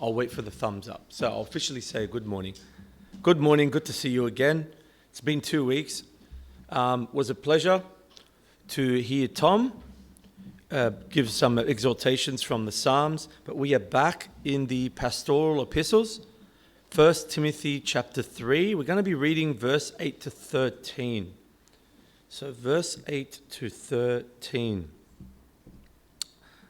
I'll wait for the thumbs up. So I'll officially say good morning. Good morning, good to see you again. It's been 2 weeks. Was a pleasure to hear Tom give some exhortations from the Psalms, but we are back in the pastoral epistles. 1 Timothy chapter 3, we're going to be reading verse 8 to 13. So verse 8 to 13.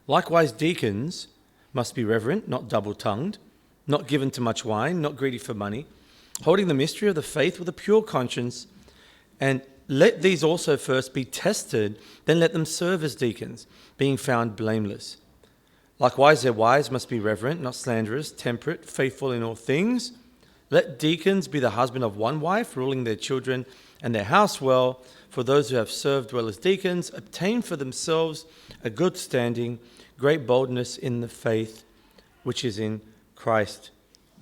Likewise, deacons must be reverent, not double-tongued, not given to much wine, not greedy for money, holding the mystery of the faith with a pure conscience, and let these also first be tested, then let them serve as deacons, being found blameless. Likewise, their wives must be reverent, not slanderous, temperate, faithful in all things. Let deacons be the husband of one wife, ruling their children and their house well. For those who have served well as deacons obtain for themselves a good standing, great boldness in the faith which is in Christ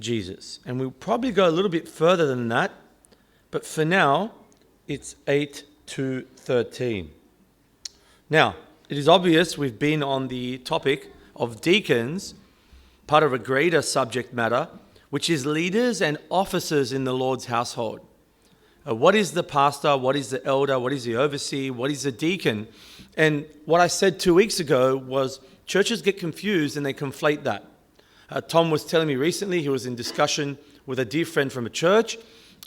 Jesus. And we'll probably go a little bit further than that, but for now, it's 8 to 13. Now, it is obvious we've been on the topic of deacons, part of a greater subject matter, which is leaders and officers in the Lord's household. What is the pastor? What is the elder? What is the overseer? What is the deacon? And what I said 2 weeks ago was churches get confused and they conflate that. Tom was telling me recently he was in discussion with a dear friend from a church,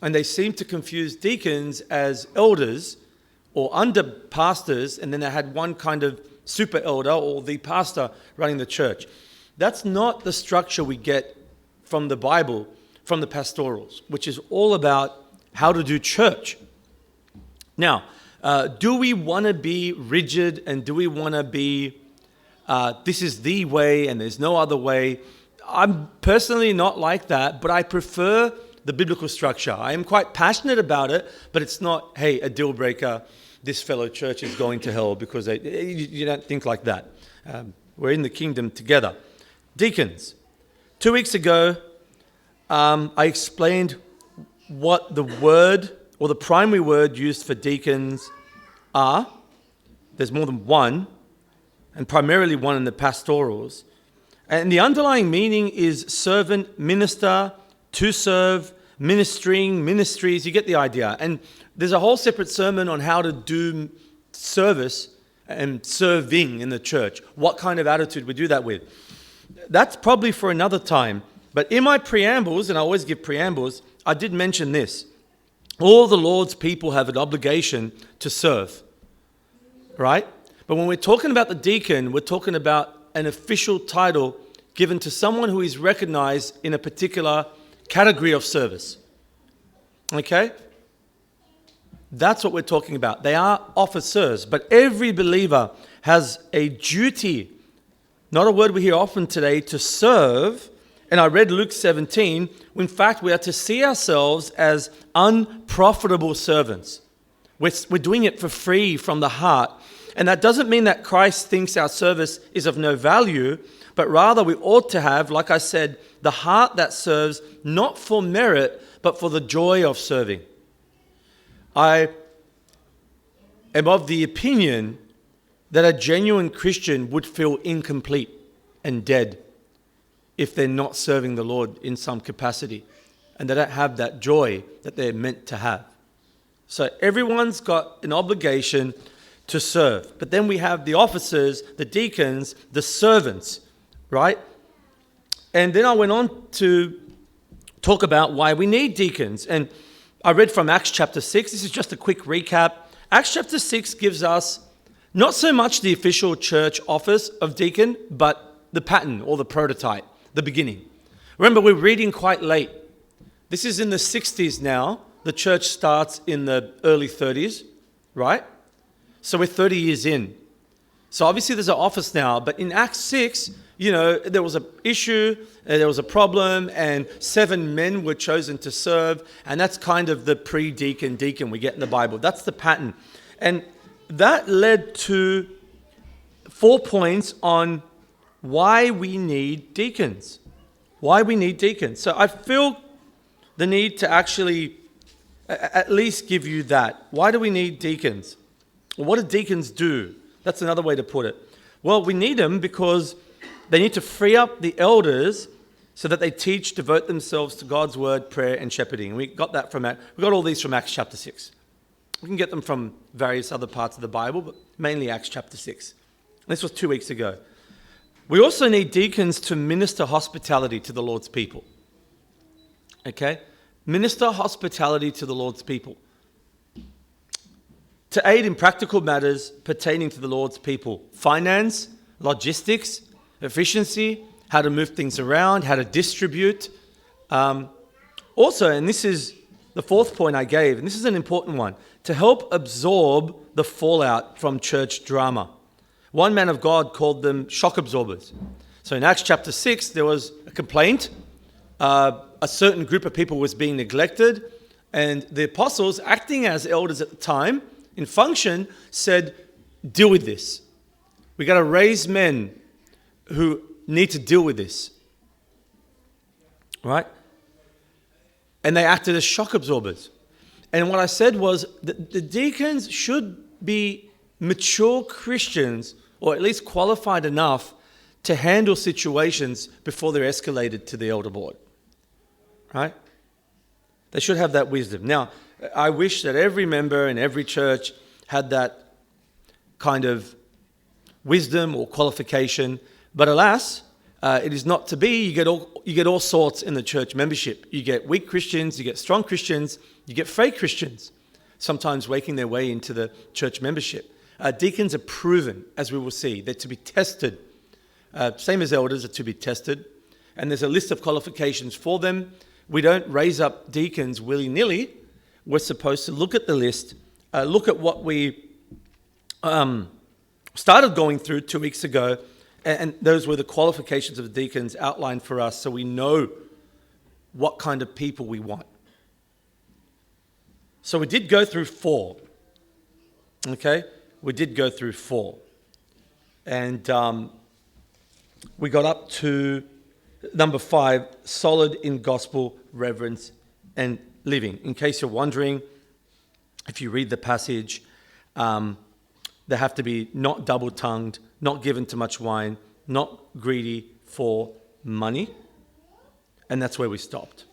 and they seem to confuse deacons as elders or under pastors, and then they had one kind of super elder or the pastor running the church. That's not the structure we get from the Bible, from the pastorals, which is all about how to do church. Now, do we want to be rigid, and do we want to be, this is the way and there's no other way? I'm personally not like that, but I prefer the biblical structure. I am quite passionate about it, but it's not, hey, a deal breaker, this fellow church is going to hell because you don't think like that. We're in the kingdom together. Deacons. 2 weeks ago, I explained what the word or the primary word used for deacons are. There's more than one, and primarily one in the pastorals. And the underlying meaning is servant, minister, to serve, ministering, ministries. You get the idea. And there's a whole separate sermon on how to do service and serving in the church. What kind of attitude we do that with. That's probably for another time. But in my preambles, and I always give preambles, I did mention this. All the Lord's people have an obligation to serve, right? But when we're talking about the deacon, we're talking about an official title given to someone who is recognized in a particular category of service. Okay? That's what we're talking about. They are officers, but every believer has a duty, not a word we hear often today, to serve. And I read Luke 17. In fact, we are to see ourselves as unprofitable servants. We're doing it for free from the heart. And that doesn't mean that Christ thinks our service is of no value, but rather we ought to have, like I said, the heart that serves not for merit, but for the joy of serving. I am of the opinion that a genuine Christian would feel incomplete and dead if they're not serving the Lord in some capacity, and they don't have that joy that they're meant to have. So everyone's got an obligation to serve. But then we have the officers, the deacons, the servants, right? And then I went on to talk about why we need deacons. And I read from Acts chapter 6. This is just a quick recap. Acts chapter 6 gives us not so much the official church office of deacon, but the pattern or the prototype, the beginning. Remember, we're reading quite late. This is in the 60s now. The church starts in the early 30s, right? So we're 30 years in. So obviously there's an office now, but in Acts 6, there was an issue, there was a problem, and 7 men were chosen to serve, and that's kind of the pre-deacon, deacon we get in the Bible. That's the pattern. And that led to 4 points on why we need deacons. Why we need deacons. So I feel the need to actually at least give you that. Why do we need deacons? What do deacons do? That's another way to put it. Well, we need them because they need to free up the elders so that they teach, devote themselves to God's word, prayer, and shepherding. We got all these from Acts chapter 6. We can get them from various other parts of the Bible, but mainly Acts chapter 6. This was 2 weeks ago. We also need deacons to minister hospitality to the Lord's people. Okay? Minister hospitality to the Lord's people. To aid in practical matters pertaining to the Lord's people. Finance, logistics, efficiency, how to move things around, how to distribute. Also, and this is the fourth point I gave, and this is an important one, to help absorb the fallout from church drama. One man of God called them shock absorbers. So in Acts chapter 6, there was a complaint. A certain group of people was being neglected, and the apostles, acting as elders at the time, in function, said, deal with this. We got to raise men who need to deal with this. Right? And they acted as shock absorbers. And what I said was that the deacons should be mature Christians, or at least qualified enough to handle situations before they're escalated to the elder board. Right? They should have that wisdom. Now, I wish that every member in every church had that kind of wisdom or qualification, but alas, it is not to be. You get all sorts in the church membership. You get weak Christians, you get strong Christians, you get fake Christians, sometimes waking their way into the church membership. Deacons are proven, as we will see. They're to be tested. Same as elders are to be tested. And there's a list of qualifications for them. We don't raise up deacons willy-nilly. We're supposed to look at the list, look at what we started going through 2 weeks ago, and those were the qualifications of the deacons outlined for us, so we know what kind of people we want. So we did go through 4. Okay? We did go through 4. And we got up to number 5, solid in gospel, reverence, and living. In case you're wondering, if you read the passage, they have to be not double-tongued, not given to much wine, not greedy for money. And that's where we stopped.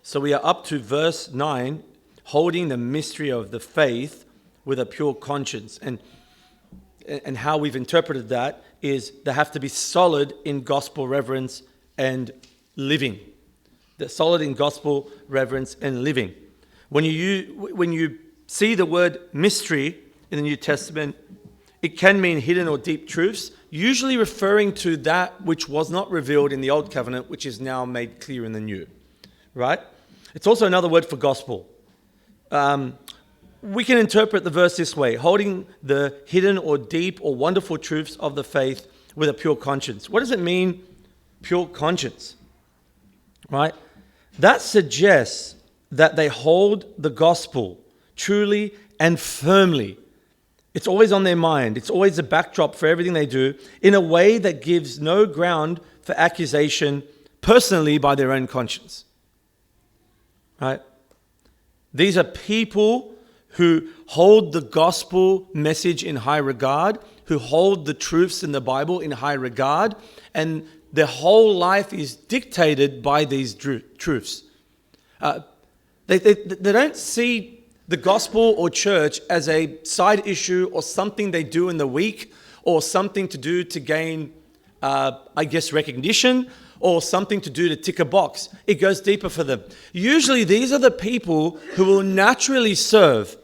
So we are up to verse 9, holding the mystery of the faith with a pure conscience. And how we've interpreted that is they have to be solid in gospel reverence and living. They're solid in gospel reverence and living. When you see the word mystery in the New Testament, it can mean hidden or deep truths, usually referring to that which was not revealed in the Old Covenant, which is now made clear in the New. Right? It's also another word for gospel. We can interpret the verse this way: holding the hidden or deep or wonderful truths of the faith with a pure conscience. What does it mean, pure conscience? Right? That suggests that they hold the gospel truly and firmly. It's always on their mind. It's always a backdrop for everything they do in a way that gives no ground for accusation personally by their own conscience. Right? These are people who hold the gospel message in high regard, who hold the truths in the Bible in high regard, and their whole life is dictated by these truths. They don't see the gospel or church as a side issue or something they do in the week or something to do to gain, recognition or something to do to tick a box. It goes deeper for them. Usually these are the people who will naturally serve,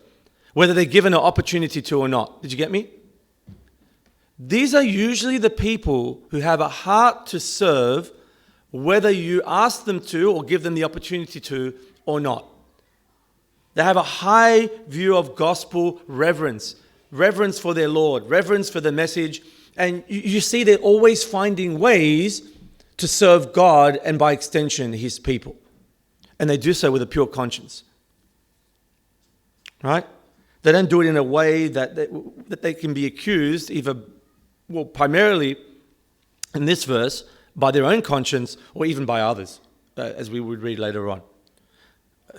whether they're given an opportunity to or not. Did you get me? These are usually the people who have a heart to serve, whether you ask them to or give them the opportunity to or not. They have a high view of gospel reverence for their Lord, reverence for the message. And you see they're always finding ways to serve God and by extension his people. And they do so with a pure conscience. Right? They don't do it in a way that they can be accused primarily in this verse by their own conscience or even by others, as we would read later on.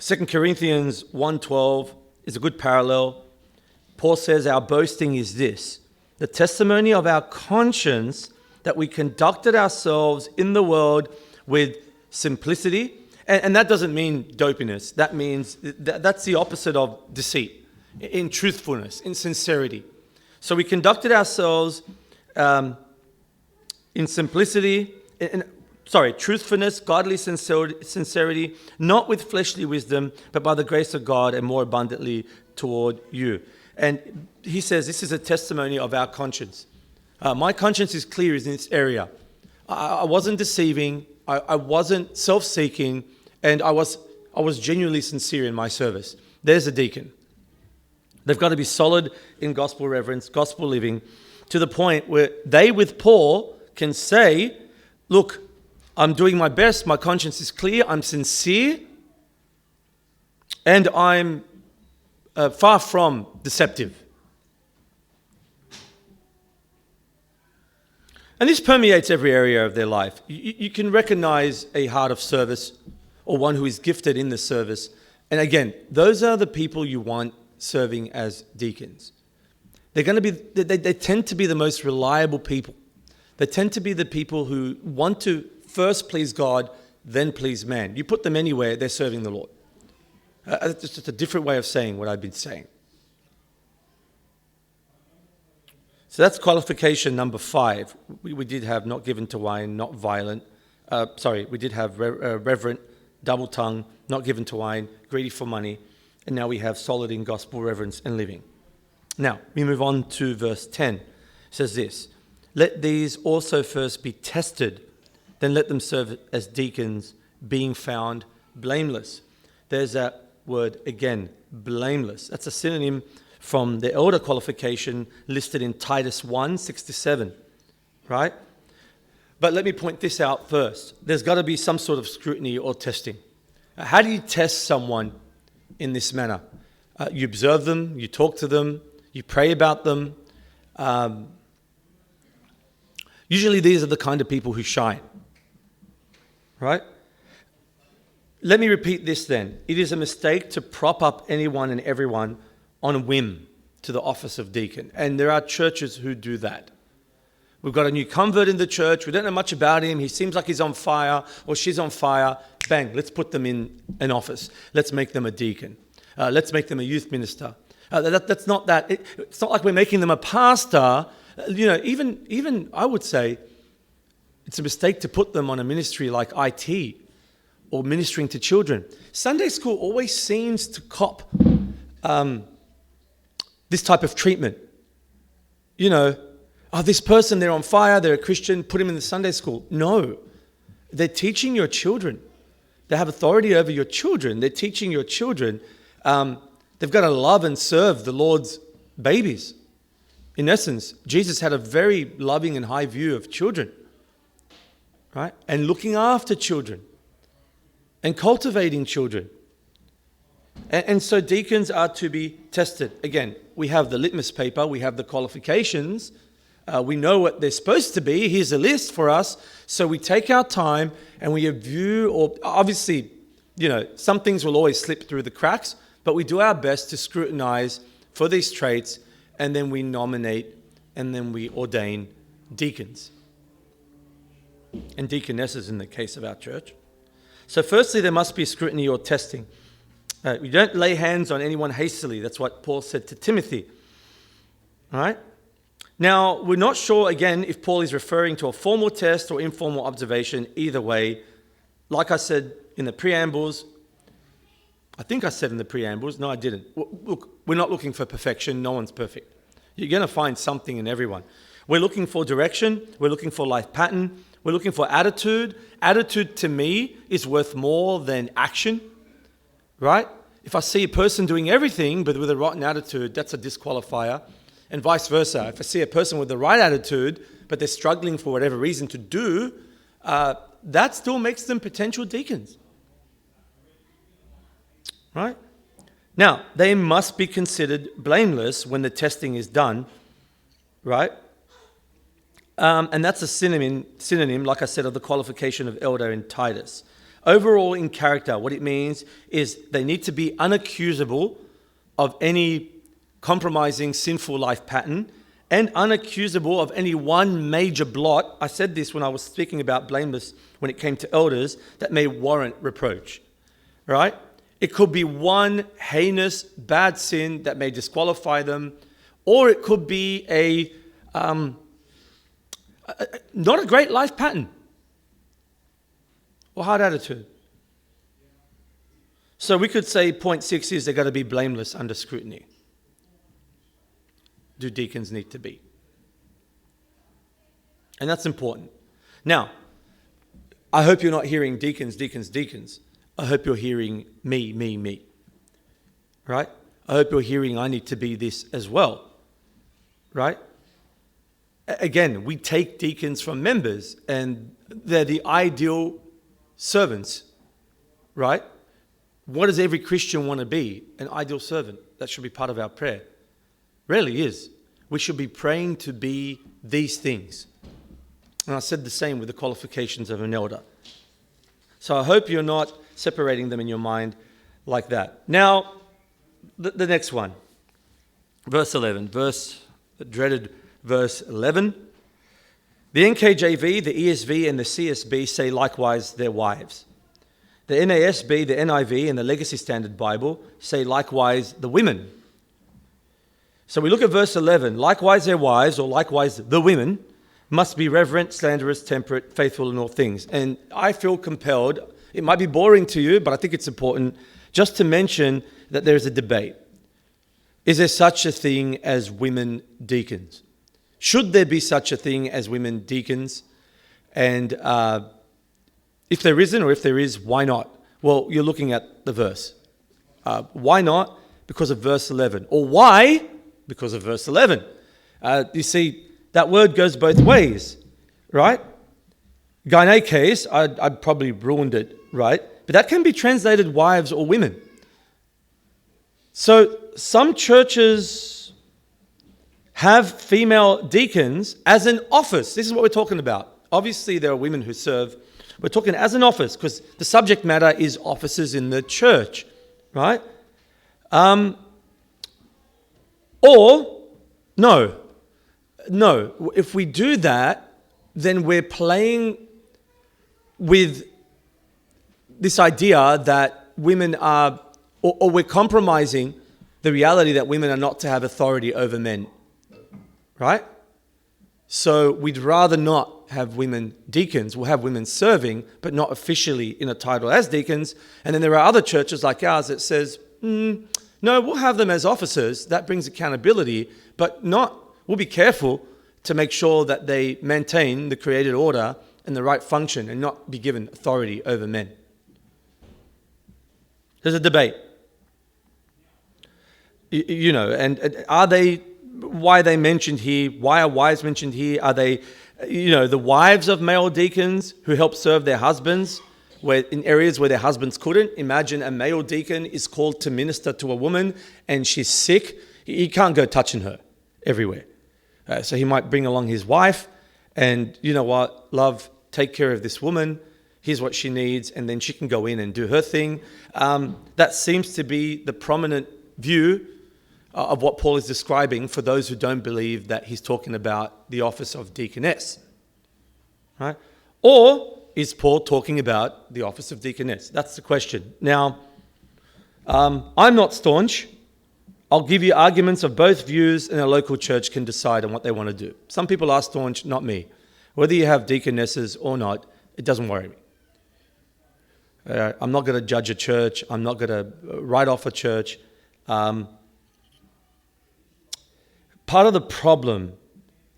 2 Corinthians 1:12 is a good parallel. Paul says, our boasting is this: the testimony of our conscience that we conducted ourselves in the world with simplicity. And that doesn't mean dopiness. That means that's the opposite of deceit, in truthfulness, in sincerity. So we conducted ourselves in simplicity, truthfulness, godly sincerity, not with fleshly wisdom, but by the grace of God and more abundantly toward you. And he says this is a testimony of our conscience. My conscience is clear in this area. I wasn't deceiving. I wasn't self-seeking, and I was genuinely sincere in my service. There's a deacon. They've got to be solid in gospel reverence, gospel living, to the point where they, with Paul, can say, look, I'm doing my best, my conscience is clear, I'm sincere, and I'm far from deceptive. And this permeates every area of their life. You can recognize a heart of service or one who is gifted in the service. And again, those are the people you want serving as deacons. They're going to be, they tend to be the most reliable people. They tend to be the people who want to first please God, then please man. You put them anywhere, they're serving the Lord. It's just a different way of saying what I've been saying. So that's qualification number 5. We did have not given to wine, not violent. We did have reverent, double-tongued, not given to wine, greedy for money. And now we have solid in gospel reverence and living. Now, we move on to verse 10. It says this, let these also first be tested, then let them serve as deacons, being found blameless. There's that word again, blameless. That's a synonym from the elder qualification listed in Titus 1, 6-7, right? But let me point this out first. There's got to be some sort of scrutiny or testing. How do you test someone in this manner? You observe them, you talk to them, you pray about them. Usually these are the kind of people who shine, right? Let me repeat this then. It is a mistake to prop up anyone and everyone on a whim to the office of deacon. And there are churches who do that. We've got a new convert in the church. We don't know much about him. He seems like he's on fire or she's on fire. Bang, let's put them in an office. Let's make them a deacon. Let's make them a youth minister. That's not that. It's not like we're making them a pastor. Even I would say it's a mistake to put them on a ministry like IT or ministering to children. Sunday school always seems to cop this type of treatment. This person, they're on fire, they're a Christian, put him in the Sunday school. No, they're teaching your children. They have authority over your children. They're teaching your children. They've got to love and serve the Lord's babies. In essence, Jesus had a very loving and high view of children, right? And looking after children and cultivating children. And so deacons are to be tested. Again, we have the litmus paper, we have the qualifications, we know what they're supposed to be. Here's a list for us. So we take our time and we review, or obviously, some things will always slip through the cracks, but we do our best to scrutinize for these traits, and then we nominate and then we ordain deacons and deaconesses in the case of our church. So firstly, there must be scrutiny or testing. We don't lay hands on anyone hastily. That's what Paul said to Timothy. All right? Now, we're not sure, again, if Paul is referring to a formal test or informal observation. Either way, like I said in the preambles, no, I didn't. Look, we're not looking for perfection. No one's perfect. You're going to find something in everyone. We're looking for direction. We're looking for life pattern. We're looking for attitude. Attitude, to me, is worth more than action, right? If I see a person doing everything but with a rotten attitude, that's a disqualifier. And vice versa. If I see a person with the right attitude, but they're struggling for whatever reason to do, that still makes them potential deacons. Right? Now, they must be considered blameless when the testing is done. Right? And that's a synonym, like I said, of the qualification of elder in Titus. Overall, in character, what it means is they need to be unaccusable of any compromising sinful life pattern, and unaccusable of any one major blot. I said this when I was speaking about blameless when it came to elders, that may warrant reproach, right? It could be one heinous bad sin that may disqualify them, or it could be not a great life pattern or hard attitude. So we could say point 6 is they've got to be blameless under scrutiny. Do deacons need to be? And that's important. Now, I hope you're not hearing deacons, deacons, deacons. I hope you're hearing me. Right? I hope you're hearing I need to be this as well. Right? Again, we take deacons from members and they're the ideal servants. Right? What does every Christian want to be? An ideal servant. That should be part of our prayer. Really is. We should be praying to be these things. And I said the same with the qualifications of an elder. So I hope you're not separating them in your mind like that. Now, the next one. Verse 11. The dreaded verse 11. The NKJV, the ESV, and the CSB say likewise their wives. The NASB, the NIV, and the Legacy Standard Bible say likewise the women. So we look at verse 11. Likewise their wives, or likewise the women, must be reverent, slanderous, temperate, faithful in all things. And I feel compelled, it might be boring to you, but I think it's important just to mention that there's a debate. Is there such a thing as women deacons? Should there be such a thing as women deacons? And if there isn't, or if there is, why not? Well, you're looking at the verse. Why not? Because of verse 11. Or why? Because of verse 11. You see, that word goes both ways, right? Gynekes, I probably ruined it, right? But that can be translated wives or women. So some churches have female deacons as an office. This is what we're talking about. Obviously, there are women who serve. We're talking as an office because the subject matter is offices in the church, right? Or, no. If we do that, then we're playing with this idea that women are, or we're compromising the reality that women are not to have authority over men, right? So we'd rather not have women deacons. We'll have women serving, but not officially in a title as deacons. And then there are other churches like ours that says, no, we'll have them as officers. That brings accountability, but we'll be careful to make sure that they maintain the created order and the right function and not be given authority over men. There's a debate. And why are they mentioned here? Why are wives mentioned here? Are they, the wives of male deacons who help serve their husbands in areas where their husbands couldn't? Imagine a male deacon is called to minister to a woman and she's sick. He can't go touching her everywhere. So he might bring along his wife and, you know what, love, take care of this woman. Here's what she needs. And then she can go in and do her thing. That seems to be the prominent view of what Paul is describing for those who don't believe that he's talking about the office of deaconess. Right? Or is Paul talking about the office of deaconess? That's the question. Now, I'm not staunch. I'll give you arguments of both views, and a local church can decide on what they want to do. Some people are staunch, not me. Whether you have deaconesses or not, it doesn't worry me. I'm not going to judge a church. I'm not going to write off a church. Part of the problem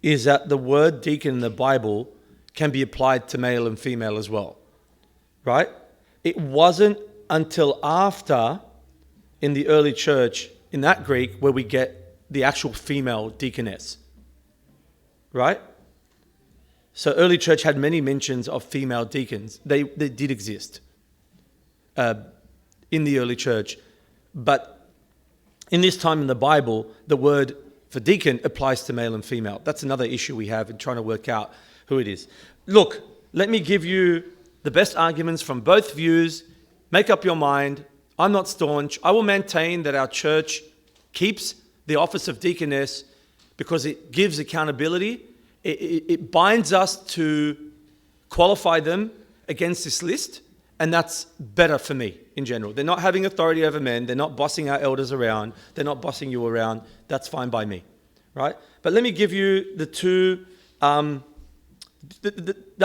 is that the word deacon in the Bible can be applied to male and female as well, right? It wasn't until after, in the early church, in that Greek, where we get the actual female deaconess, right? So early church had many mentions of female deacons. They did exist in the early church. But in this time in the Bible, the word for deacon applies to male and female. That's another issue we have in trying to work out who it is. Look, let me give you the best arguments from both views. Make up your mind. I'm not staunch. I will maintain that our church keeps the office of deaconess because it gives accountability. It binds us to qualify them against this list, and that's better for me in general. They're not having authority over men. They're not bossing our elders around. They're not bossing you around. That's fine by me, right? But let me give you the two, the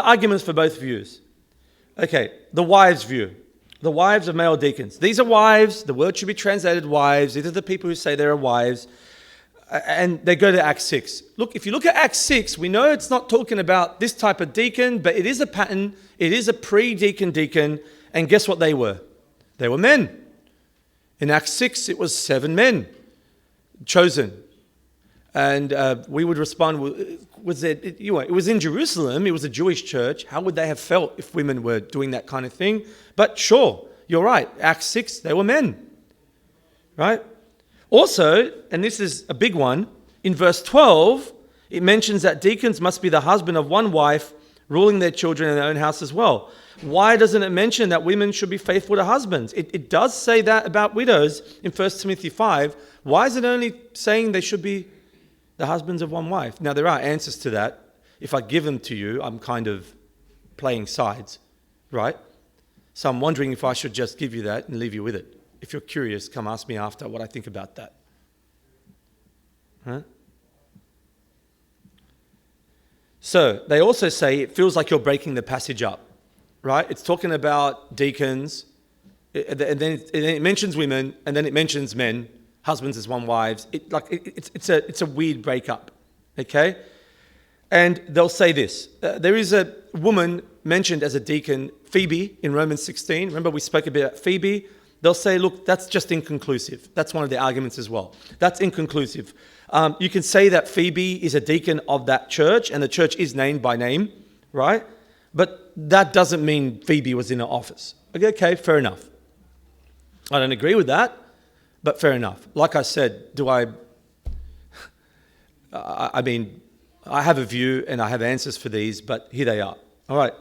arguments for both views. Okay, the wives' view. The wives of male deacons. These are wives. The word should be translated wives. These are the people who say they are wives. And they go to Acts 6. Look, if you look at Acts 6, we know it's not talking about this type of deacon, but it is a pattern. It is a pre-deacon deacon. And guess what they were? They were men. In Acts 6, it was 7 men chosen. And we would respond, was it was in Jerusalem. It was a Jewish church. How would they have felt if women were doing that kind of thing? But sure, you're right. Acts 6, they were men. Right? Also, and this is a big one, in verse 12, it mentions that deacons must be the husband of one wife, ruling their children in their own house as well. Why doesn't it mention that women should be faithful to husbands? It does say that about widows in 1 Timothy 5. Why is it only saying they should be the husbands of one wife? Now, there are answers to that. If I give them to you, I'm kind of playing sides, right? So I'm wondering if I should just give you that and leave you with it. If you're curious, come ask me after what I think about that. Huh? So they also say it feels like you're breaking the passage up, right? It's talking about deacons, and then it mentions women, and then it mentions men, husbands as one wives. It's a weird breakup, okay? And they'll say this. There is a woman mentioned as a deacon, Phoebe, in Romans 16. Remember we spoke a bit about Phoebe? They'll say, look, that's just inconclusive. That's one of the arguments as well. That's inconclusive. You can say that Phoebe is a deacon of that church, and the church is named by name, right? But that doesn't mean Phoebe was in her office. Okay, fair enough. I don't agree with that, but fair enough. Like I said, I mean, I have a view and I have answers for these, but here they are. All right,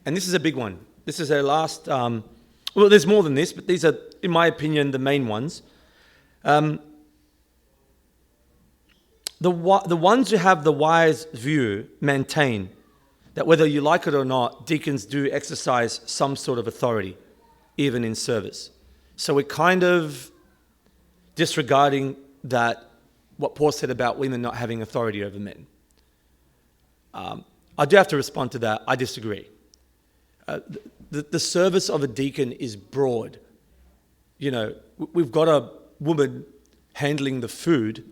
and this is a big one. This is our last... well, there's more than this, but these are, in my opinion, the main ones. The ones who have the wise view maintain that whether you like it or not, deacons do exercise some sort of authority, even in service. So we're kind of disregarding that, what Paul said about women not having authority over men. I do have to respond to that. I disagree. The service of a deacon is broad. You know, we've got a woman handling the food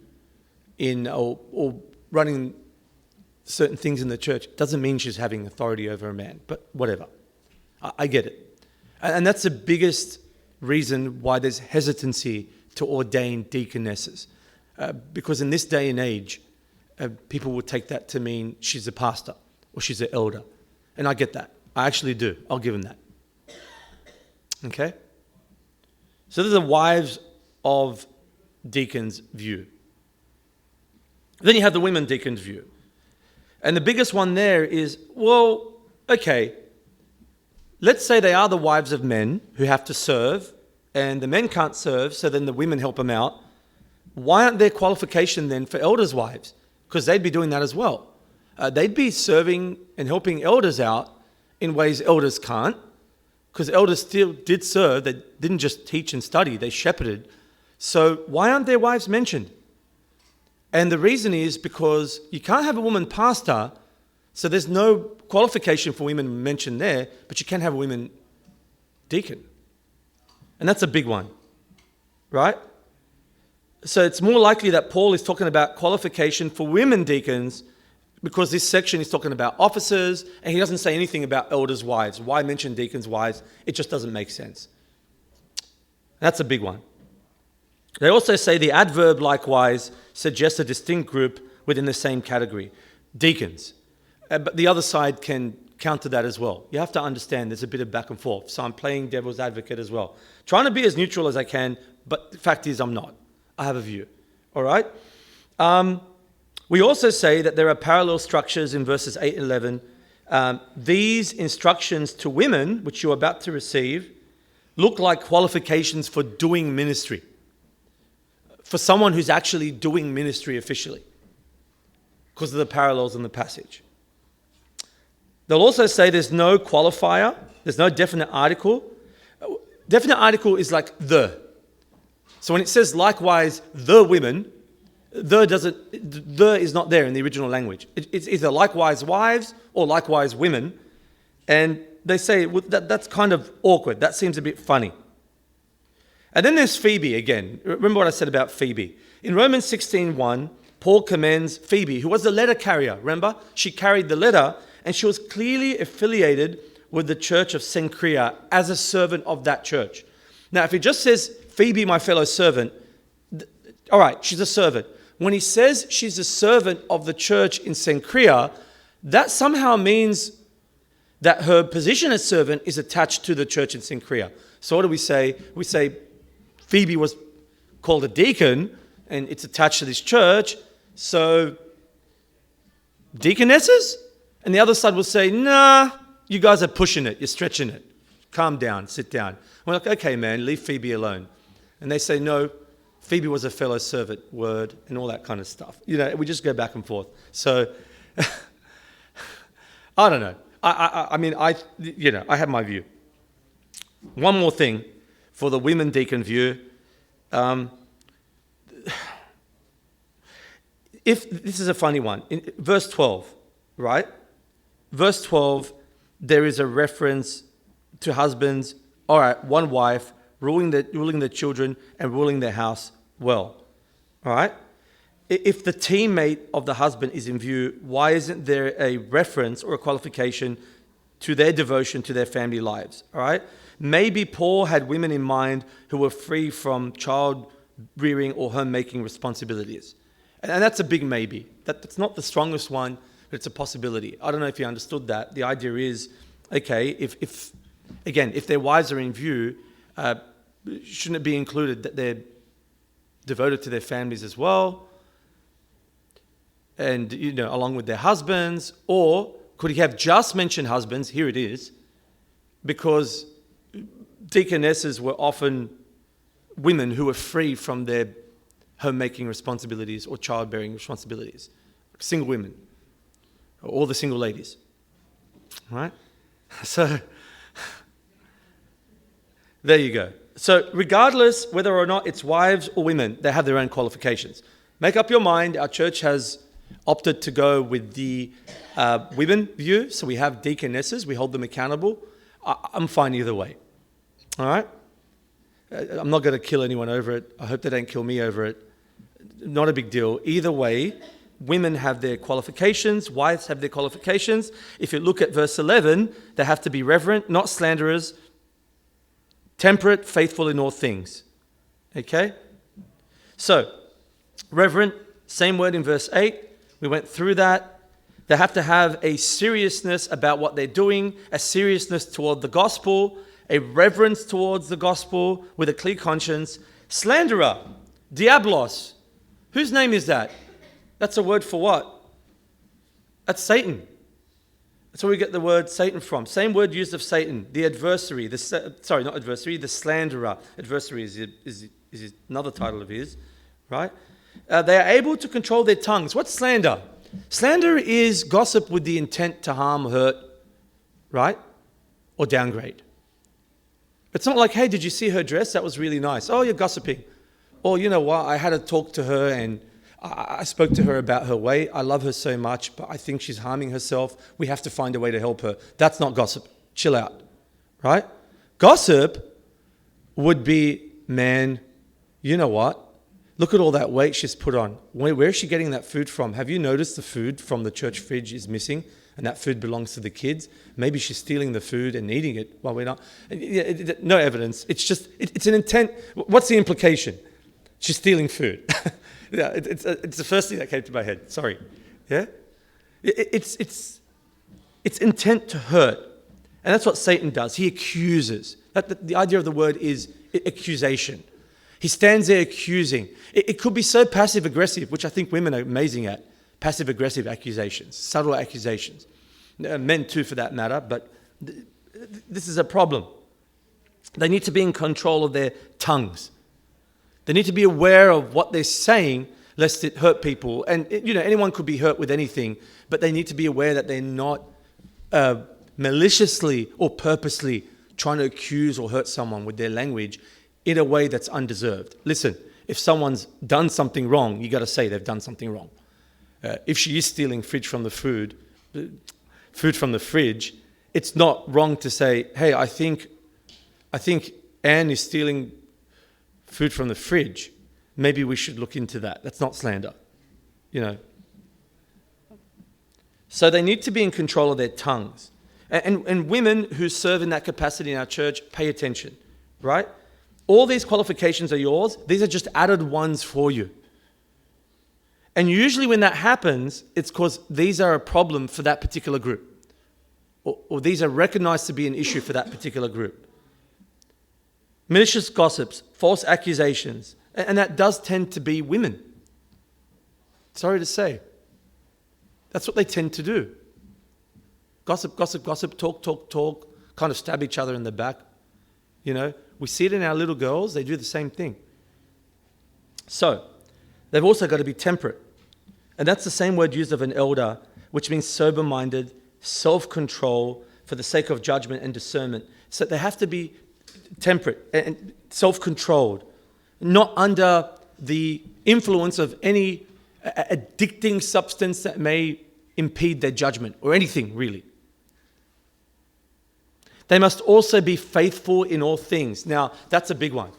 or running certain things in the church. Doesn't mean she's having authority over a man, but whatever. I get it. And that's the biggest reason why there's hesitancy to ordain deaconesses. Because in this day and age, people will take that to mean she's a pastor or she's an elder. And I get that. I actually do. I'll give them that. Okay? So there's the wives of deacons' view. Then you have the women deacons' view. And the biggest one there is, well, okay, let's say they are the wives of men who have to serve, and the men can't serve, so then the women help them out. Why aren't there qualification then for elders' wives? Because they'd be doing that as well. They'd be serving and helping elders out in ways elders can't, because elders still did serve. They didn't just teach and study, they shepherded. So why aren't their wives mentioned? And the reason is because you can't have a woman pastor, so there's no qualification for women mentioned there, but you can have a women deacon. And that's a big one, right? So it's more likely that Paul is talking about qualification for women deacons, because this section is talking about officers, and he doesn't say anything about elders' wives. Why mention deacons' wives? It just doesn't make sense. That's a big one. They also say the adverb, likewise, suggests a distinct group within the same category, deacons. But the other side can counter that as well. You have to understand there's a bit of back and forth. So I'm playing devil's advocate as well. Trying to be as neutral as I can, but the fact is I'm not. I have a view. All right? We also say that there are parallel structures in verses 8 and 11. These instructions to women, which you're about to receive, look like qualifications for doing ministry. For someone who's actually doing ministry officially. because of the parallels in the passage. They'll also say there's no qualifier, there's no definite article. Definite article is like the. So when it says likewise the women, the is not there in the original language. It's either likewise wives or likewise women. And they say well, that's kind of awkward. That seems a bit funny. And then there's Phoebe again. Remember what I said about Phoebe. In Romans 16:1, Paul commends Phoebe, who was the letter carrier. Remember? She carried the letter and she was clearly affiliated with the church of Cenchrea as a servant of that church. Now, if it just says, Phoebe, my fellow servant, all right, she's a servant. When he says she's a servant of the church in Cenchrea, that somehow means that her position as servant is attached to the church in Cenchrea. So what do we say? We say Phoebe was called a deacon and it's attached to this church, so deaconesses? And the other side will say, nah, you guys are pushing it, you're stretching it. Calm down, sit down. We're like, okay, man, leave Phoebe alone. And they say, no, Phoebe was a fellow servant, word, and all that kind of stuff. We just go back and forth. So, I don't know. I have my view. One more thing for the women deacon view. If this is a funny one. In verse 12, right? Verse 12, there is a reference to husbands, all right, one wife, ruling their children and ruling their house well. All right? If the teammate of the husband is in view, why isn't there a reference or a qualification to their devotion to their family lives? All right? Maybe Paul had women in mind who were free from child rearing or homemaking responsibilities. And that's a big maybe. That's not the strongest one, but it's a possibility. I don't know if you understood that. The idea is, okay, if their wives are in view, shouldn't it be included that they're devoted to their families as well? And, along with their husbands? Or could he have just mentioned husbands? Here it is. Because deaconesses were often women who were free from their homemaking responsibilities or childbearing responsibilities. Single women. All the single ladies. Right? So, there you go. So, regardless whether or not it's wives or women, they have their own qualifications. Make up your mind. Our church has opted to go with the women view. So, we have deaconesses. We hold them accountable. I'm fine either way. All right? I'm not going to kill anyone over it. I hope they don't kill me over it. Not a big deal. Either way, women have their qualifications, wives have their qualifications. If you look at verse 11, they have to be reverent, not slanderers, temperate, faithful in all things. Okay? So, reverent, same word in verse 8. We went through that. They have to have a seriousness about what they're doing, a seriousness toward the gospel, a reverence towards the gospel with a clear conscience. Slanderer, diablos. Whose name is that? That's a word for what? That's Satan. That's where we get the word Satan from. Same word used of Satan. The adversary. The slanderer. Adversary is another title of his, right? They are able to control their tongues. What's slander? Slander is gossip with the intent to harm, hurt, right? Or downgrade. It's not like, hey, did you see her dress? That was really nice. Oh, you're gossiping. Or, you know what, I had a talk to her and I spoke to her about her weight. I love her so much, but I think she's harming herself. We have to find a way to help her. That's not gossip. Chill out, right? Gossip would be, man, you know what? Look at all that weight she's put on. Where is she getting that food from? Have you noticed the food from the church fridge is missing and that food belongs to the kids? Maybe she's stealing the food and eating it while we're not. No evidence. It's just, it's an intent. What's the implication? She's stealing food. Yeah, it's the first thing that came to my head. Sorry. Yeah? It's intent to hurt. And that's what Satan does. He accuses. The idea of the word is accusation. He stands there accusing. It could be so passive-aggressive, which I think women are amazing at. Passive-aggressive accusations, subtle accusations. Men too, for that matter, but this is a problem. They need to be in control of their tongues. They need to be aware of what they're saying lest it hurt people. And, anyone could be hurt with anything, but they need to be aware that they're not maliciously or purposely trying to accuse or hurt someone with their language in a way that's undeserved. Listen, if someone's done something wrong, you got to say they've done something wrong. If she is stealing food from the fridge, it's not wrong to say, hey, I think Anne is stealing food from the fridge. Maybe we should look into that. That's not slander, So they need to be in control of their tongues. And women who serve in that capacity in our church, pay attention, right? All these qualifications are yours. These are just added ones for you. And usually when that happens, it's because these are a problem for that particular group. Or these are recognized to be an issue for that particular group. Malicious gossips, false accusations, and that does tend to be women. Sorry to say. That's what they tend to do. Gossip, talk, kind of stab each other in the back. We see it in our little girls, they do the same thing. So, they've also got to be temperate. And that's the same word used of an elder, which means sober-minded, self-control, for the sake of judgment and discernment. So they have to be temperate and self-controlled, not under the influence of any addicting substance that may impede their judgment or anything really. They must also be faithful in all things. Now, that's a big one.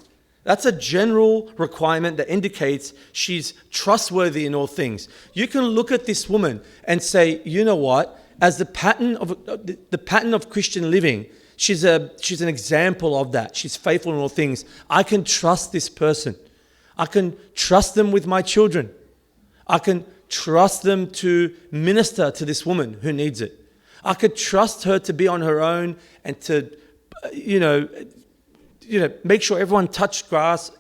That's a general requirement that indicates she's trustworthy in all things. You can look at this woman and say, you know what? As the pattern of Christian living, she's an example of that. She's faithful in all things. I can trust this person. I can trust them with my children. I can trust them to minister to this woman who needs it. I could trust her to be on her own and to, make sure everyone touched grass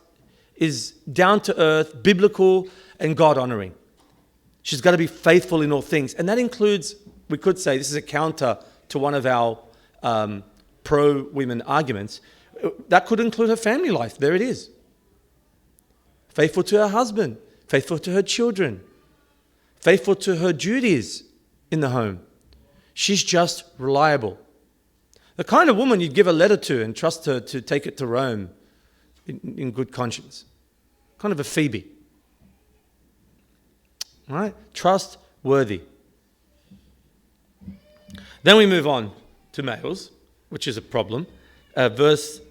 is down to earth, biblical, and God-honoring. She's got to be faithful in all things. And that includes, we could say, this is a counter to one of our pro-women arguments. That could include her family life. There it is. Faithful to her husband, faithful to her children, faithful to her duties in the home. She's just reliable. The kind of woman you'd give a letter to and trust her to take it to Rome in good conscience. Kind of a Phoebe. All right? Trustworthy. Then we move on to males, which is a problem. Verse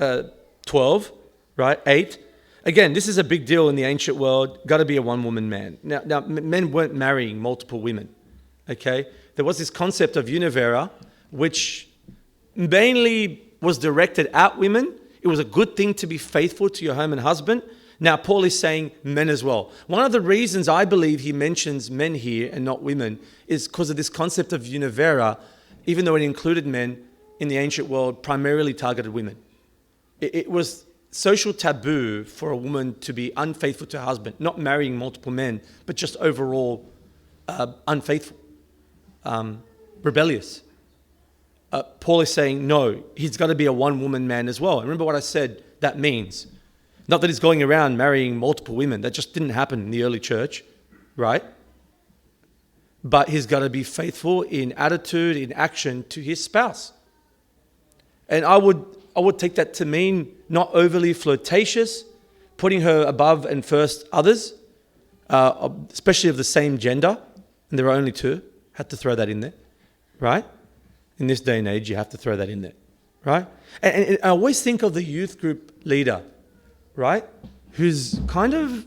12, right? 8. Again, this is a big deal in the ancient world. Got to be a one-woman man. Now, men weren't marrying multiple women. Okay? There was this concept of univera, which mainly was directed at women. It was a good thing to be faithful to your home and husband. Now, Paul is saying men as well. One of the reasons I believe he mentions men here and not women is because of this concept of univera, even though it included men in the ancient world, primarily targeted women. It was social taboo for a woman to be unfaithful to her husband, not marrying multiple men, but just overall unfaithful, rebellious. Paul is saying, no, he's got to be a one-woman man as well. And remember what I said that means. Not that he's going around marrying multiple women. That just didn't happen in the early church, right? But he's got to be faithful in attitude, in action to his spouse. And I would take that to mean not overly flirtatious, putting her above and first others, especially of the same gender. And there are only two. Had to throw that in there, right? In this day and age, you have to throw that in there, right? And I always think of the youth group leader, right? Who's kind of,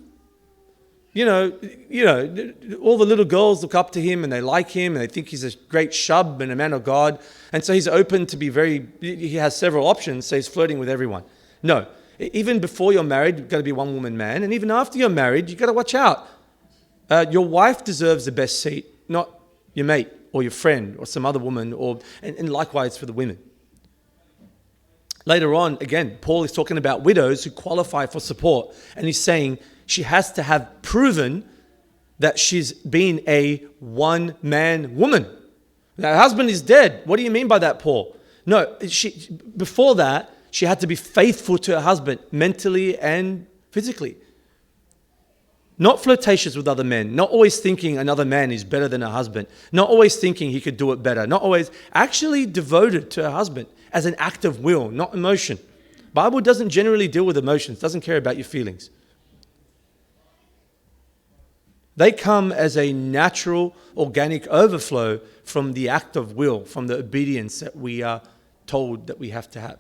all the little girls look up to him and they like him and they think he's a great shub and a man of God. And so he's open to he has several options, so he's flirting with everyone. No, even before you're married, you've got to be one woman man. And even after you're married, you've got to watch out. Your wife deserves the best seat, not your mate or your friend or some other woman, and likewise for the women. Later on, again, Paul is talking about widows who qualify for support, and he's saying she has to have proven that she's been a one-man woman. Now, her husband is dead. What do you mean by that, Paul? No, before that, she had to be faithful to her husband mentally and physically. Not flirtatious with other men, not always thinking another man is better than her husband, not always thinking he could do it better, not always actually devoted to her husband as an act of will, not emotion. Bible doesn't generally deal with emotions, doesn't care about your feelings. They come as a natural, organic overflow from the act of will, from the obedience that we are told that we have to have.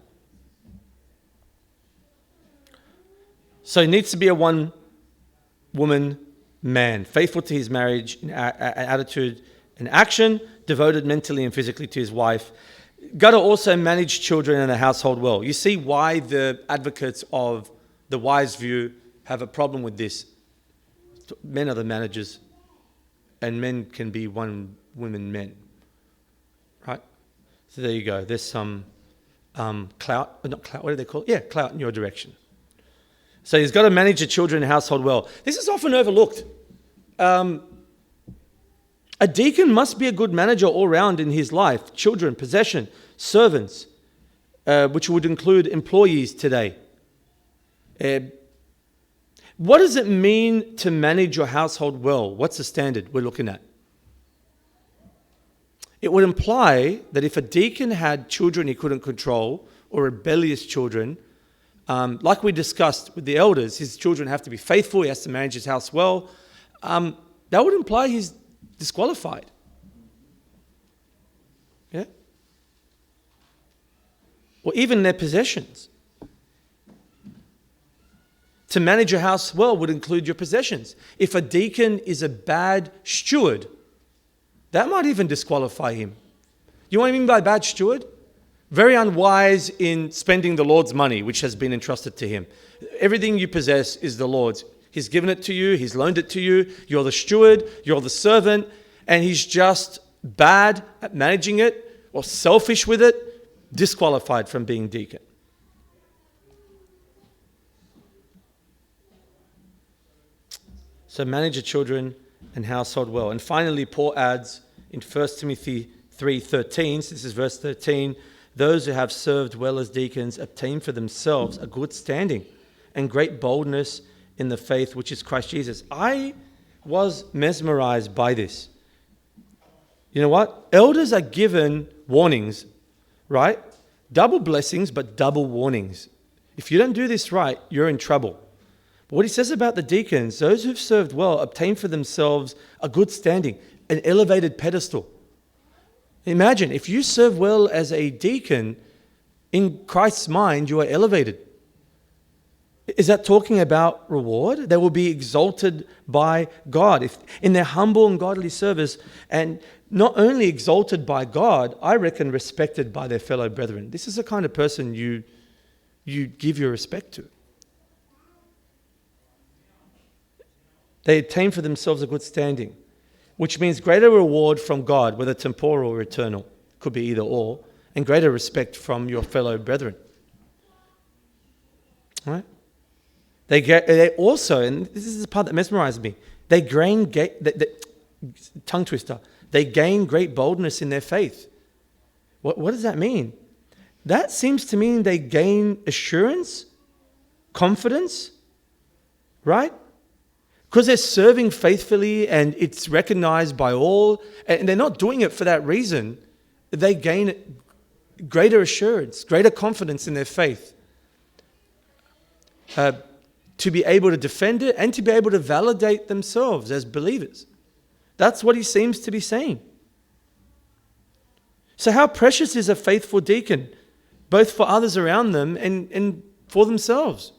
So it needs to be a one-woman man, faithful to his marriage in attitude and action, devoted mentally and physically to his wife. Got to also manage children and the household well. You see why the advocates of the wise view have a problem with this. Men are the managers, and men can be one-women men. Right? So there you go. There's some clout, not clout, what do they call it? Yeah, clout in your direction. So he's got to manage the children and household well. This is often overlooked. A deacon must be a good manager all round in his life. Children, possession, servants, which would include employees today. What does it mean to manage your household well? What's the standard we're looking at? It would imply that if a deacon had children he couldn't control or rebellious children, like we discussed with the elders, his children have to be faithful, he has to manage his house well. That would imply he's disqualified. Yeah? Or even their possessions. To manage your house well would include your possessions. If a deacon is a bad steward, that might even disqualify him. You know what I mean by bad steward? Very unwise in spending the Lord's money, which has been entrusted to him. Everything you possess is the Lord's. He's given it to you. He's loaned it to you. You're the steward. You're the servant. And he's just bad at managing it or selfish with it, disqualified from being deacon. So manage your children and household well. And finally, Paul adds in 1 Timothy 3:13, so this is verse 13, those who have served well as deacons obtain for themselves a good standing and great boldness in the faith which is Christ Jesus. I was mesmerized by this. You know what? Elders are given warnings, right? Double blessings, but double warnings. If you don't do this right, you're in trouble. But what he says about the deacons, those who've served well obtain for themselves a good standing, an elevated pedestal. Imagine, if you serve well as a deacon, in Christ's mind, you are elevated. Is that talking about reward? They will be exalted by God if in their humble and godly service, and not only exalted by God, I reckon respected by their fellow brethren. This is the kind of person you give your respect to. They attain for themselves a good standing, which means greater reward from God, whether temporal or eternal, could be either or, and greater respect from your fellow brethren. All right? They also, and this is the part that mesmerizes me, they gain tongue twister. They gain great boldness in their faith. What does that mean? That seems to mean they gain assurance, confidence, right? Because they're serving faithfully and it's recognized by all, and they're not doing it for that reason, they gain greater assurance, greater confidence in their faith. To be able to defend it and to be able to validate themselves as believers. That's what he seems to be saying. So how precious is a faithful deacon, both for others around them and for themselves?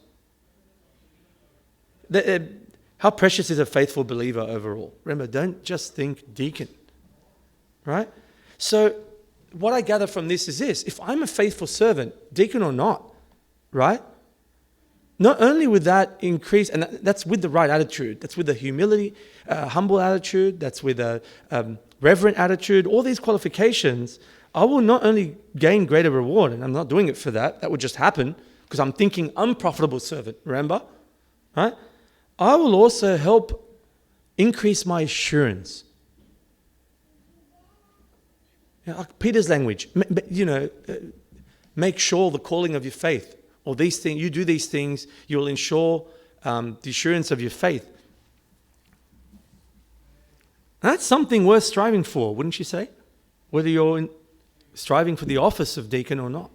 How precious is a faithful believer overall? Remember, don't just think deacon, right? So what I gather from this is this. If I'm a faithful servant, deacon or not, right? Not only would that increase, and that's with the right attitude, that's with a humility, humble attitude, that's with a reverent attitude, all these qualifications, I will not only gain greater reward, and I'm not doing it for that, that would just happen, because I'm thinking unprofitable servant, remember? Right? I will also help increase my assurance. Like Peter's language, make sure the calling of your faith, or these things, you do these things, you'll ensure the assurance of your faith. And that's something worth striving for, wouldn't you say? Whether you're striving for the office of deacon or not.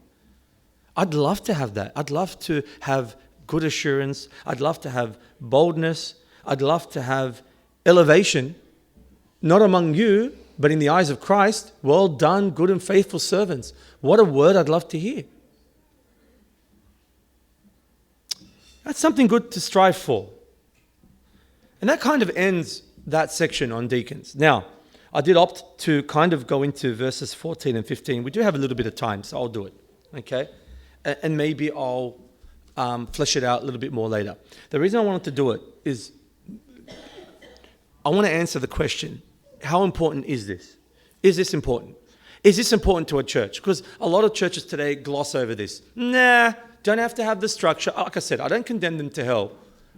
I'd love to have that. I'd love to have good assurance. I'd love to have boldness. I'd love to have elevation, not among you, but in the eyes of Christ. Well done, good and faithful servants. What a word I'd love to hear. That's something good to strive for. And that kind of ends that section on deacons. Now, I did opt to kind of go into verses 14 and 15. We do have a little bit of time, so I'll do it. Okay? And maybe I'll flesh it out a little bit more later. The reason I wanted to do it is I want to answer the question, how important is this? Is this important? Is this important to a church? Because a lot of churches today gloss over this. Nah, don't have to have the structure. Like I said, I don't condemn them to hell,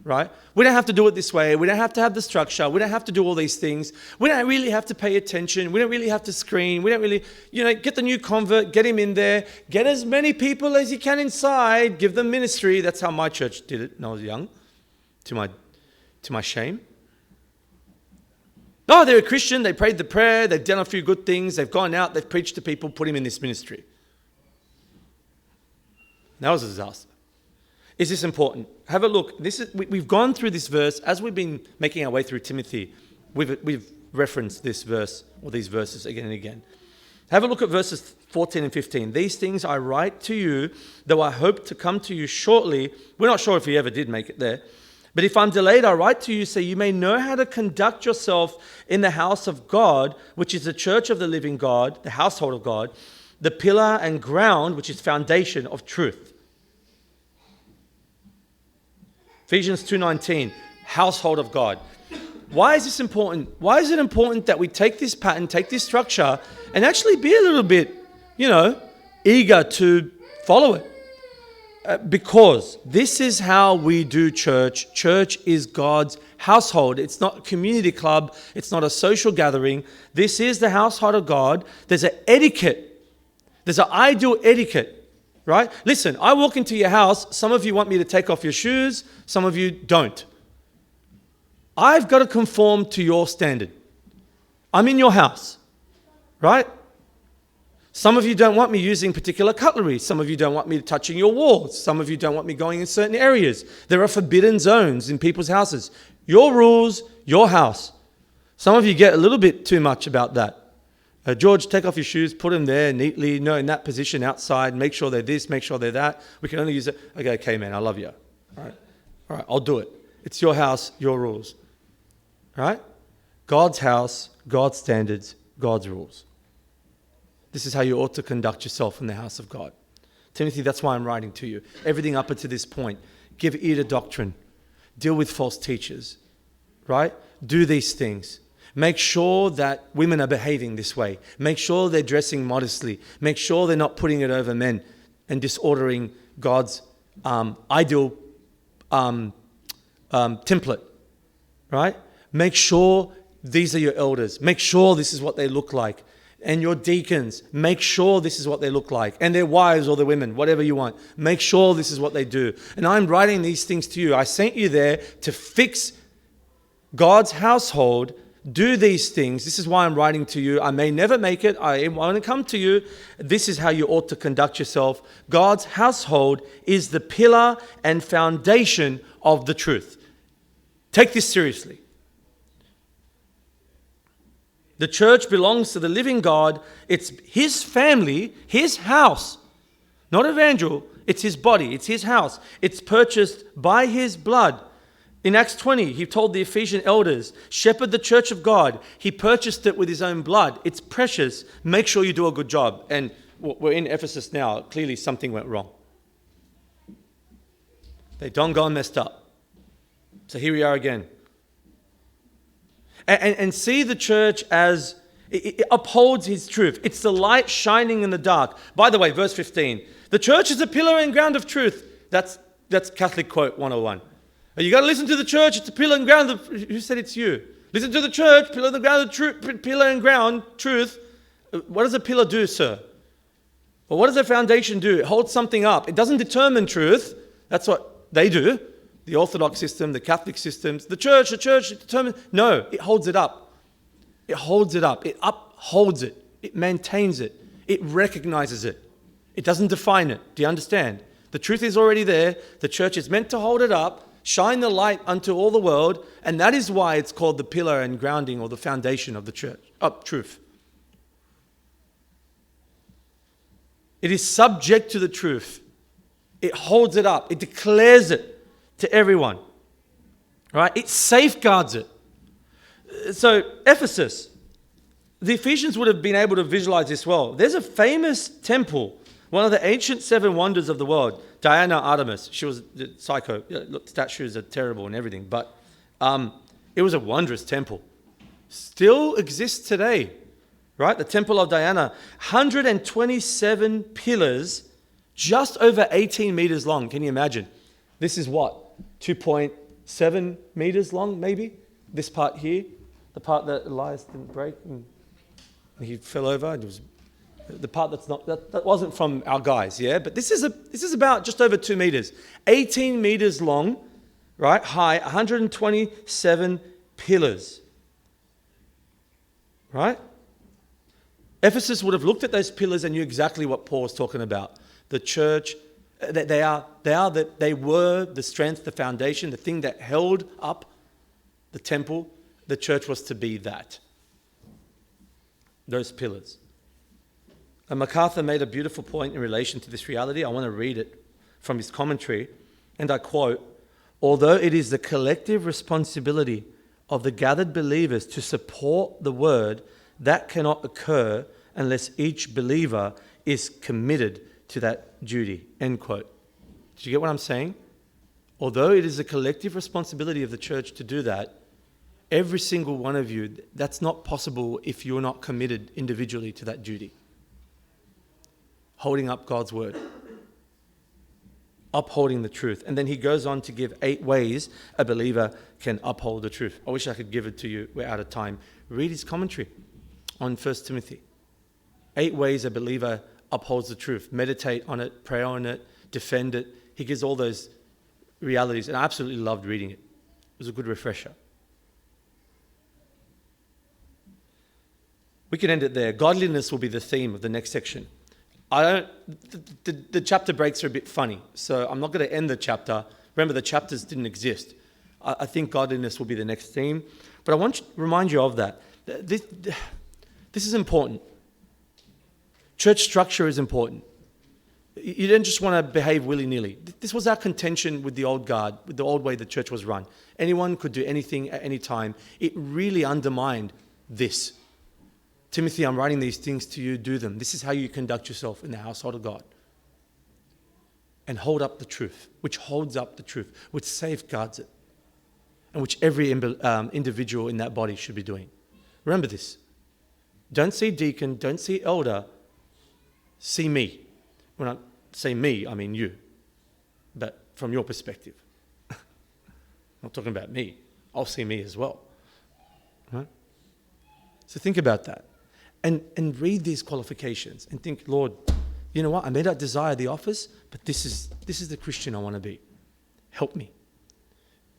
right? We don't have to do it this way. We don't have to have the structure. We don't have to do all these things. We don't really have to pay attention. We don't really have to screen. We don't really, get the new convert, get him in there, get as many people as you can inside, give them ministry. That's how my church did it when I was young, to my shame. No, they're a Christian. They prayed the prayer. They've done a few good things. They've gone out. They've preached to people, put him in this ministry. That was a disaster. Is this important? Have a look. We've gone through this verse as we've been making our way through Timothy. We've referenced this verse or these verses again and again. Have a look at verses 14 and 15. These things I write to you, though I hope to come to you shortly. We're not sure if he ever did make it there. But if I'm delayed, I write to you so you may know how to conduct yourself in the house of God, which is the church of the living God, the household of God, the pillar and ground, which is foundation of truth. Ephesians 2:19, household of God. Why is this important? Why is it important that we take this pattern, take this structure, and actually be a little bit, eager to follow it? Because this is how we do church. Church is God's household. It's not a community club. It's not a social gathering. This is the household of God. There's an etiquette. There's an ideal etiquette, right? Listen, I walk into your house. Some of you want me to take off your shoes. Some of you don't. I've got to conform to your standard. I'm in your house, right? Some of you don't want me using particular cutlery. Some of you don't want me touching your walls. Some of you don't want me going in certain areas. There are forbidden zones in people's houses. Your rules, your house. Some of you get a little bit too much about that. George, take off your shoes, put them there neatly, in that position outside, make sure they're this, make sure they're that. We can only use it. Okay, man, I love you. All right, I'll do it. It's your house, your rules. All right? God's house, God's standards, God's rules. This is how you ought to conduct yourself in the house of God. Timothy, that's why I'm writing to you. Everything up until this point. Give ear to doctrine. Deal with false teachers. Right? Do these things. Make sure that women are behaving this way. Make sure they're dressing modestly. Make sure they're not putting it over men and disordering God's ideal template. Right? Make sure these are your elders. Make sure this is what they look like. And your deacons, make sure this is what they look like. And their wives or their women, whatever you want. Make sure this is what they do. And I'm writing these things to you. I sent you there to fix God's household. Do these things. This is why I'm writing to you. I may never make it. I want to come to you. This is how you ought to conduct yourself. God's household is the pillar and foundation of the truth. Take this seriously. The church belongs to the living God. It's his family, his house. Not evangel. It's his body. It's his house. It's purchased by his blood. In Acts 20, he told the Ephesian elders, shepherd the church of God. He purchased it with his own blood. It's precious. Make sure you do a good job. And we're in Ephesus now. Clearly something went wrong. They done gone messed up. So here we are again. And see the church as it upholds his truth. It's the light shining in the dark. By the way, verse 15. The church is a pillar and ground of truth. That's Catholic quote 101. You got to listen to the church. It's a pillar and ground of... Who said it's you? Listen to the church, pillar and ground of truth. Pillar and ground, truth. What does a pillar do, sir? Well, what does a foundation do? It holds something up. It doesn't determine truth. That's what they do. The Orthodox system, the Catholic systems, the church determines. No, it holds it up. It holds it up. It upholds it. It maintains it. It recognizes it. It doesn't define it. Do you understand? The truth is already there. The church is meant to hold it up, shine the light unto all the world, and that is why it's called the pillar and grounding or the foundation of the church, truth. It is subject to the truth. It holds it up. It declares it to everyone. Right? It safeguards it. So Ephesus, the Ephesians would have been able to visualize this well. There's a famous temple, one of the ancient seven wonders of the world, Diana Artemis. She was psycho. Look, statues are terrible and everything, but it was a wondrous temple. Still exists today, right? The Temple of Diana, 127 pillars, just over 18 meters long. Can you imagine? This is what? 2.7 meters long, maybe? This part here, the part that Elias didn't break and he fell over. It was the part that wasn't from our guys, yeah? But this is about just over 2 meters. 18 meters long, right? High, 127 pillars. Right? Ephesus would have looked at those pillars and knew exactly what Paul was talking about. The church, they were the strength, the foundation, the thing that held up the temple. The church was to be that. Those pillars. And MacArthur made a beautiful point in relation to this reality. I want to read it from his commentary. And I quote, "Although it is the collective responsibility of the gathered believers to support the word, that cannot occur unless each believer is committed to that duty." End quote. Did you get what I'm saying? Although it is a collective responsibility of the church to do that, every single one of you, that's not possible if you're not committed individually to that duty. Holding up God's word. Upholding the truth. And then he goes on to give 8 ways a believer can uphold the truth. I wish I could give it to you. We're out of time. Read his commentary on 1 Timothy. 8 ways a believer upholds the truth. Meditate on it, pray on it, defend it. He gives all those realities, and I absolutely loved reading it. It was a good refresher. We can end it there. Godliness will be the theme of the next section. The chapter breaks are a bit funny, so I'm not going to end the chapter. Remember, the chapters didn't exist. I think godliness will be the next theme. But I want to remind you of that. This is important. Church structure is important. You don't just want to behave willy-nilly. This was our contention with the old guard, with the old way the church was run. Anyone could do anything at any time. It really undermined this. Timothy, I'm writing these things to you, do them. This is how you conduct yourself in the household of God. And hold up the truth, which holds up the truth, which safeguards it, and which every individual in that body should be doing. Remember this. Don't see deacon, don't see elder, see me. When I say me, I mean you, but from your perspective. I'm not talking about me. I'll see me as well. Right? So think about that. And read these qualifications and think, Lord, you know what? I may not desire the office, but this is the Christian I want to be. Help me.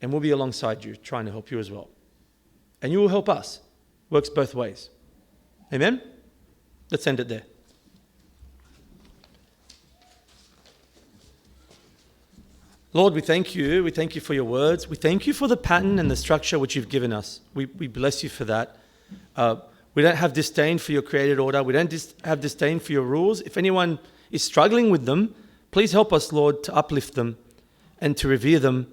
And we'll be alongside you, trying to help you as well. And you will help us. Works both ways. Amen? Let's end it there. Lord, we thank you. We thank you for your words. We thank you for the pattern and the structure which you've given us. We bless you for that. We don't have disdain for your created order. We don't have disdain for your rules. If anyone is struggling with them, please help us, Lord, to uplift them and to revere them,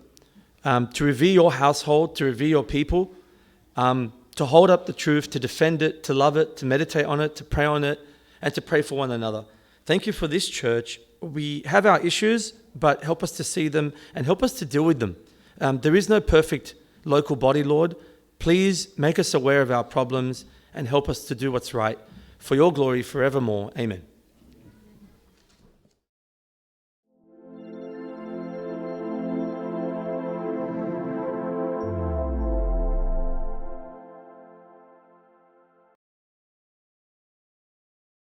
to revere your household, to revere your people, to hold up the truth, to defend it, to love it, to meditate on it, to pray on it, and to pray for one another. Thank you for this church. We have our issues, but help us to see them and help us to deal with them. There is no perfect local body, Lord. Please make us aware of our problems and help us to do what's right for your glory forevermore. Amen.